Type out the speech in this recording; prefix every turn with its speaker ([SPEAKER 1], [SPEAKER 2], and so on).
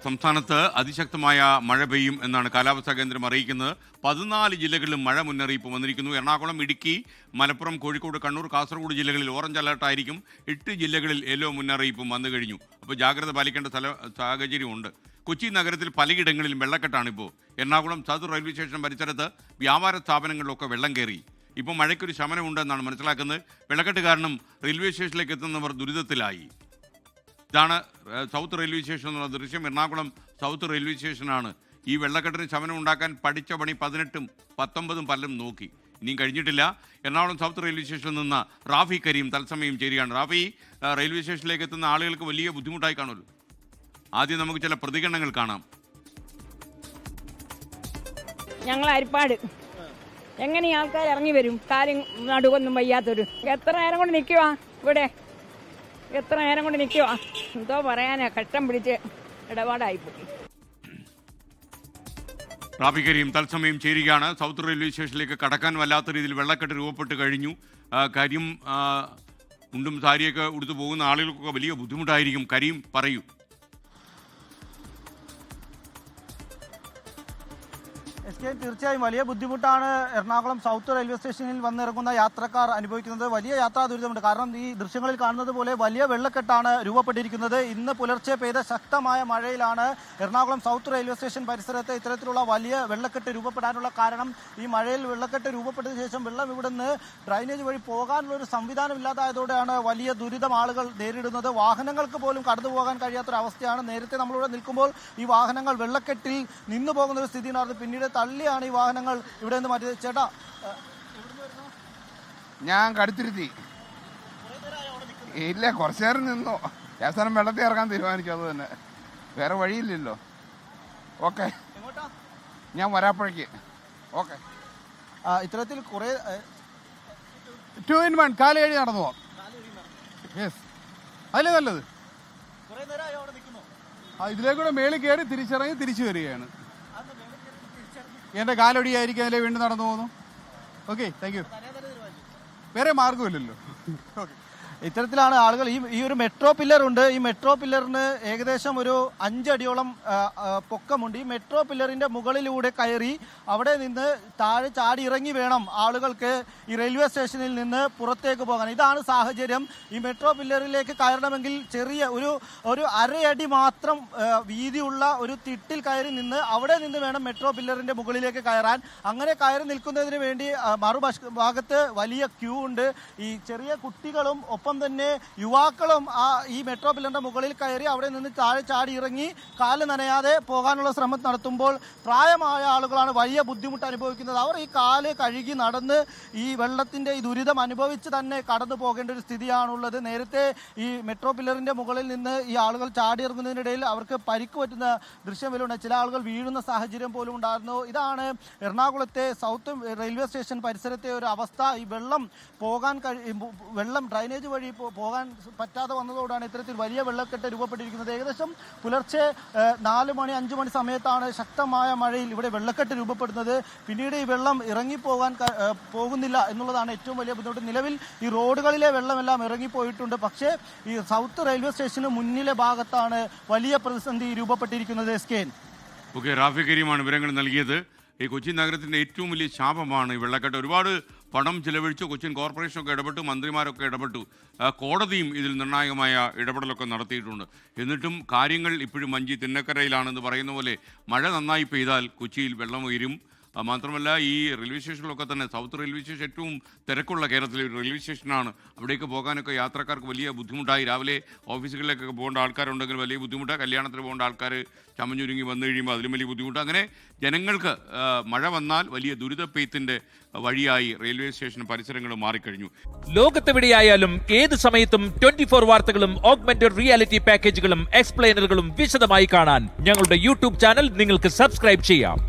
[SPEAKER 1] സംസ്ഥാനത്ത് അതിശക്തമായ മഴ പെയ്യും എന്നാണ് കാലാവസ്ഥാ കേന്ദ്രം അറിയിക്കുന്നത്. 14 ജില്ലകളിലും മഴ മുന്നറിയിപ്പ് വന്നിരിക്കുന്നു. എറണാകുളം, ഇടുക്കി, മലപ്പുറം, കോഴിക്കോട്, കണ്ണൂർ, കാസർഗോഡ് ജില്ലകളിൽ ഓറഞ്ച് അലർട്ടായിരിക്കും. 8 ജില്ലകളിൽ യെല്ലോ മുന്നറിയിപ്പും വന്നു കഴിഞ്ഞു. അപ്പോൾ ജാഗ്രത പാലിക്കേണ്ട സാഹചര്യമുണ്ട്. കൊച്ചി നഗരത്തിൽ പലയിടങ്ങളിലും വെള്ളക്കെട്ടാണിപ്പോൾ. എറണാകുളം സൗത്ത് റെയിൽവേ സ്റ്റേഷൻ പരിസരത്ത് വ്യാപാര സ്ഥാപനങ്ങളിലൊക്കെ വെള്ളം കയറി. ഇപ്പോൾ മഴയ്ക്കൊരു ശമനമുണ്ടെന്നാണ് മനസ്സിലാക്കുന്നത്. വെള്ളക്കെട്ട് കാരണം റെയിൽവേ സ്റ്റേഷനിലേക്ക് എത്തുന്നവർ ദുരിതത്തിലായി. ഇതാണ് സൗത്ത് റെയിൽവേ സ്റ്റേഷൻ എന്നുള്ള ദൃശ്യം. എറണാകുളം സൗത്ത് റെയിൽവേ സ്റ്റേഷനാണ്. ഈ വെള്ളക്കെട്ടിന് ശമനം ഉണ്ടാക്കാൻ പഠിച്ച പണി 18ഉം 19ഉം പലരും നോക്കി, ഇനിയും കഴിഞ്ഞിട്ടില്ല. എറണാകുളം സൗത്ത് റെയിൽവേ സ്റ്റേഷനിൽ നിന്ന് റാഫി കരീം തത്സമയം ചേരുകയാണ്. റാഫി, റെയിൽവേ സ്റ്റേഷനിലേക്ക് എത്തുന്ന ആളുകൾക്ക് വലിയ ബുദ്ധിമുട്ടായി കാണുമല്ലോ. ആദ്യം നമുക്ക് ചില പ്രതികരണങ്ങൾ കാണാം.
[SPEAKER 2] ഞങ്ങൾ അരിപ്പാട് എങ്ങനെ ആൾക്കാർ ഇറങ്ങി വരും? കാര്യം നടുവൊന്നും വയ്യാത്തൊരു എത്ര നേരം കൊണ്ട് നിൽക്കുവാ ഇവിടെ? എത്ര നേരം കൊണ്ട് നിൽക്കുവാ? എന്തോ പറയാനാ, കഷ്ടം പിടിച്ച് ഇടപാടായിപ്പോയി.
[SPEAKER 1] റാഫി കരീം തത്സമയം ചേരുകയാണ്. സൗത്ത് റെയിൽവേ സ്റ്റേഷനിലേക്ക് കടക്കാൻ വല്ലാത്ത രീതിയിൽ വെള്ളക്കെട്ട് രൂപപ്പെട്ട് കഴിഞ്ഞു. കാര്യം മുണ്ടും സാരിയൊക്കെ ഉടുത്തു പോകുന്ന ആളുകൾക്കൊക്കെ വലിയ ബുദ്ധിമുട്ടായിരിക്കും. കരീം പറയൂ.
[SPEAKER 3] തീർച്ചയായും വലിയ ബുദ്ധിമുട്ടാണ് എറണാകുളം സൗത്ത് റെയിൽവേ സ്റ്റേഷനിൽ വന്നിറങ്ങുന്ന യാത്രക്കാർ അനുഭവിക്കുന്നത്. വലിയ യാത്രാ ദുരിതമുണ്ട്. കാരണം ഈ ദൃശ്യങ്ങളിൽ കാണുന്നത് പോലെ വലിയ വെള്ളക്കെട്ടാണ് രൂപപ്പെട്ടിരിക്കുന്നത്. ഇന്ന് പുലർച്ചെ പെയ്ത ശക്തമായ മഴയിലാണ് എറണാകുളം സൗത്ത് റെയിൽവേ സ്റ്റേഷൻ പരിസരത്ത് ഇത്തരത്തിലുള്ള വലിയ വെള്ളക്കെട്ട് രൂപപ്പെടാനുള്ള കാരണം. ഈ മഴയിൽ വെള്ളക്കെട്ട് രൂപപ്പെട്ടതിന് ശേഷം വെള്ളം ഇവിടുന്ന് ഡ്രൈനേജ് വഴി പോകാനുള്ള ഒരു സംവിധാനം ഇല്ലാതായതോടെയാണ് വലിയ ദുരിതം ആളുകൾ നേരിടുന്നത്. വാഹനങ്ങൾക്ക് പോലും കടന്നു പോകാൻ കഴിയാത്തൊരവസ്ഥയാണ്. നേരത്തെ നമ്മളിവിടെ നിൽക്കുമ്പോൾ ഈ വാഹനങ്ങൾ വെള്ളക്കെട്ടിൽ നിന്നു പോകുന്ന ഒരു സ്ഥിതി ഉണ്ടായിരുന്നു. പിന്നീട് തള്ളിയാണ് ഈ വാഹനങ്ങൾ ഇവിടെ നിന്ന് മാറ്റിയത്. ചേട്ടാ,
[SPEAKER 4] ഞാൻ കടുത്തിരുത്തി ഇല്ല, കുറച്ചു നേരം നിന്നു. അവസാനം വെള്ളത്തിൽ ഇറങ്ങാൻ തീരുമാനിച്ചു. അത് തന്നെ, വേറെ വഴിയില്ലല്ലോ. ഓക്കെ, ഞാൻ വരാപ്പോഴേക്ക്. ഓക്കെ,
[SPEAKER 3] ഇത്തരത്തിൽ കുറെ
[SPEAKER 4] 2 in 1 കാല് കഴി നടന്നു പോവാം. യെസ്, അതല്ലേ നല്ലത്. ഇതിലേക്കൂടെ മേളിൽ കയറി തിരിച്ചിറങ്ങി തിരിച്ചു വരികയാണ്. എൻ്റെ കാലൊടിയായിരിക്കും, അതിലെ വീണ്ടും നടന്നു പോകുന്നു. Okay, thank you. വേറെ മാർഗമില്ലല്ലോ. ഓക്കെ,
[SPEAKER 3] ഇത്തരത്തിലാണ് ആളുകൾ. ഈ ഒരു മെട്രോ പില്ലർ ഉണ്ട്. ഈ മെട്രോ പില്ലറിന് ഏകദേശം ഒരു 5 അടിയോളം പൊക്കമുണ്ട്. ഈ മെട്രോ പില്ലറിന്റെ മുകളിലൂടെ കയറി അവിടെ നിന്ന് താഴെ ചാടി ഇറങ്ങി വേണം ആളുകൾക്ക് ഈ റെയിൽവേ സ്റ്റേഷനിൽ നിന്ന് പുറത്തേക്ക് പോകാൻ. ഇതാണ് സാഹചര്യം. ഈ മെട്രോ പില്ലറിലേക്ക് കയറണമെങ്കിൽ ചെറിയ ഒരു അരയടി മാത്രം വീതിയുള്ള ഒരു തിട്ടിൽ കയറി നിന്ന് അവിടെ നിന്ന് വേണം മെട്രോ പില്ലറിന്റെ മുകളിലേക്ക് കയറാൻ. അങ്ങനെ കയറി നിൽക്കുന്നതിന് വേണ്ടി മറുഭാഗത്ത് വലിയ ക്യൂ ഉണ്ട്. ഈ ചെറിയ കുട്ടികളും ഒപ്പം തന്നെ യുവാക്കളും ഈ മെട്രോ പില്ലറിന്റെ മുകളിൽ കയറി അവിടെ നിന്ന് താഴെ ചാടി ഇറങ്ങി കാല് നനയാതെ പോകാനുള്ള ശ്രമം നടത്തുമ്പോൾ പ്രായമായ ആളുകളാണ് വലിയ ബുദ്ധിമുട്ട് അനുഭവിക്കുന്നത്. അവർ ഈ കാല് കഴുകി നടന്ന് ഈ വെള്ളത്തിന്റെ ഈ ദുരിതം അനുഭവിച്ച് തന്നെ കടന്നു പോകേണ്ട ഒരു സ്ഥിതിയാണുള്ളത്. നേരത്തെ ഈ മെട്രോ പില്ലറിന്റെ മുകളിൽ നിന്ന് ഈ ആളുകൾ ചാടി ഇറങ്ങുന്നതിനിടയിൽ അവർക്ക് പരിക്ക് പറ്റുന്ന ദൃശ്യമില്ലുണ്ട്. ചില ആളുകൾ വീഴുന്ന സാഹചര്യം പോലും ഉണ്ടായിരുന്നു. ഇതാണ് എറണാകുളത്തെ സൗത്ത് റെയിൽവേ സ്റ്റേഷൻ പരിസരത്തെ ഒരു അവസ്ഥ. ഈ വെള്ളം ഡ്രൈനേജ് വഴി പോകാൻ പറ്റാതെ വന്നതോടാണ് ഇത്തരത്തിൽ വലിയ വെള്ളക്കെട്ട് രൂപപ്പെട്ടിരിക്കുന്നത്. ഏകദേശം പുലർച്ചെ 4 മണി 5 മണി സമയത്താണ് ശക്തമായ മഴയിൽ ഇവിടെ വെള്ളക്കെട്ട് രൂപപ്പെടുന്നത്. പിന്നീട് ഈ വെള്ളം പോകുന്നില്ല എന്നുള്ളതാണ് ഏറ്റവും വലിയ ബുദ്ധിമുട്ട്. നിലവിൽ ഈ റോഡുകളിലെ വെള്ളമെല്ലാം ഇറങ്ങിപ്പോയിട്ടുണ്ട്. പക്ഷേ ഈ സൗത്ത് റെയിൽവേ സ്റ്റേഷന് മുന്നിലെ ഭാഗത്താണ് വലിയ പ്രതിസന്ധി രൂപപ്പെട്ടിരിക്കുന്നത്.
[SPEAKER 1] ഓക്കെ, റാഫി കരീമാണ് വിവരങ്ങൾ നൽകിയത്. ഈ കൊച്ചി നഗരത്തിൻ്റെ ഏറ്റവും വലിയ ശാപമാണ് ഈ വെള്ളക്കെട്ട്. ഒരുപാട് പണം ചിലവഴിച്ചു. കൊച്ചിൻ കോർപ്പറേഷനൊക്കെ ഇടപെട്ടു, മന്ത്രിമാരൊക്കെ ഇടപെട്ടു, കോടതിയും ഇതിൽ നിർണായകമായ ഇടപെടലൊക്കെ നടത്തിയിട്ടുണ്ട്. എന്നിട്ടും കാര്യങ്ങൾ ഇപ്പോഴും വഞ്ചി തിന്നക്കരയിലാണെന്ന് പറയുന്ന പോലെ മഴ നന്നായി പെയ്താൽ കൊച്ചിയിൽ വെള്ളം ഉയരും. മാത്രമല്ല, ഈ റെയിൽവേ സ്റ്റേഷനിലൊക്കെ തന്നെ സൗത്ത് റെയിൽവേ സ്റ്റേഷൻ ഏറ്റവും തിരക്കുള്ള കേരളത്തിലെ ഒരു റെയിൽവേ സ്റ്റേഷനാണ്. അവിടേക്ക് പോകാനൊക്കെ യാത്രക്കാർക്ക് വലിയ ബുദ്ധിമുട്ടായി. രാവിലെ ഓഫീസുകളിലേക്കൊക്കെ പോകേണ്ട ആൾക്കാരുണ്ടെങ്കിൽ വലിയ ബുദ്ധിമുട്ടാണ്. കല്യാണത്തിന് പോകേണ്ട ആൾക്കാർ ചമഞ്ഞൊരുങ്ങി വന്നു കഴിയുമ്പോൾ അതിലും വലിയ ബുദ്ധിമുട്ട്. അങ്ങനെ ജനങ്ങൾക്ക് മഴ വന്നാൽ വലിയ ദുരിതപ്പെയ്ത്തിൻ്റെ വഴിയായി റെയിൽവേ സ്റ്റേഷൻ പരിസരങ്ങൾ മാറിക്കഴിഞ്ഞു.
[SPEAKER 5] ലോകത്തെവിടെയായാലും ഏത് സമയത്തും 24 വാർത്തകളും ഓഗ്മെന്റഡ് റിയാലിറ്റി പാക്കേജുകളും എക്സ്പ്ലെയിനറുകളും വിശദമായി കാണാൻ ഞങ്ങളുടെ യൂട്യൂബ് ചാനൽ നിങ്ങൾക്ക് സബ്സ്ക്രൈബ് ചെയ്യാം.